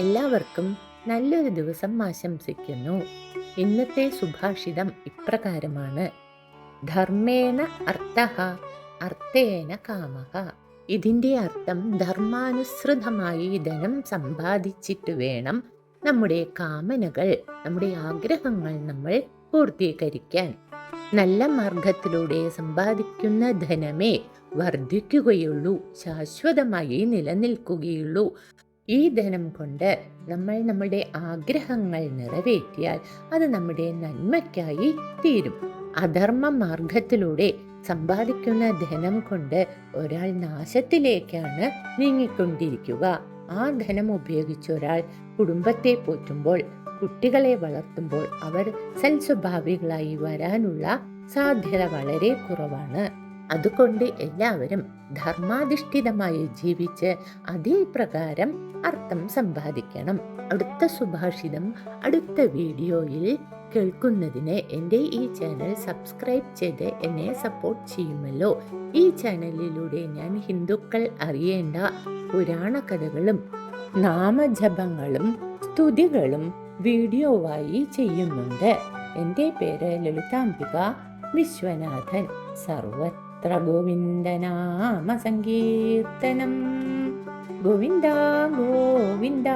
എല്ലാവർക്കും നല്ലൊരു ദിവസം ആശംസിക്കുന്നു. ഇന്നത്തെ സുഭാഷിതം ഇപ്രകാരമാണ്: ധർമ്മേണ അർത്ഥഃ അർത്ഥേന കാമഃ. ഇതിൻ്റെ അർത്ഥം ധർമാനുസൃതമായി ധനം സമ്പാദിച്ചിട്ട് വേണം നമ്മുടെ കാമനകൾ, നമ്മുടെ ആഗ്രഹങ്ങൾ നമ്മൾ പൂർത്തീകരിക്കാൻ. നല്ല മാർഗത്തിലൂടെ സമ്പാദിക്കുന്ന ധനമേ വർദ്ധിക്കുകയുള്ളൂ, ശാശ്വതമായി നിലനിൽക്കുകയുള്ളൂ. ഈ ധനം കൊണ്ട് നമ്മൾ നമ്മുടെ ആഗ്രഹങ്ങൾ നിറവേറ്റിയാൽ അത് നമ്മുടെ നന്മയ്ക്കായി തീരും. അധർമ്മ മാർഗത്തിലൂടെ സമ്പാദിക്കുന്ന ധനം കൊണ്ട് ഒരാൾ നാശത്തിലേക്കാണ് നീങ്ങിക്കൊണ്ടിരിക്കുക. ആ ധനം ഉപയോഗിച്ച് ഒരാൾ കുടുംബത്തെ പോറ്റുമ്പോൾ, കുട്ടികളെ വളർത്തുമ്പോൾ അവർ സൽസ്വഭാവികളായി വരാനുള്ള സാധ്യത വളരെ കുറവാണ്. അതുകൊണ്ട് എല്ലാവരും ധർമാധിഷ്ഠിതമായി ജീവിച്ച് അതേ പ്രകാരം അർത്ഥം സമ്പാദിക്കണം. അടുത്ത സുഭാഷിതം അടുത്ത വീഡിയോയിൽ കേൾക്കുന്നതിന് എൻ്റെ ഈ ചാനൽ സബ്സ്ക്രൈബ് ചെയ്ത് എന്നെ സപ്പോർട്ട് ചെയ്യുമല്ലോ. ഈ ചാനലിലൂടെ ഞാൻ ഹിന്ദുക്കൾ അറിയേണ്ട പുരാണ കഥകളും നാമജപങ്ങളും സ്തുതികളും വീഡിയോവായി ചെയ്യുന്നുണ്ട്. എൻ്റെ പേര് ലളിതാംബിക വിശ്വനാഥൻ. സർവത്ര ഗോവിന്ദനാമ സങ്കീർത്തനം. ഗോവിന്ദ ഗോവിന്ദ.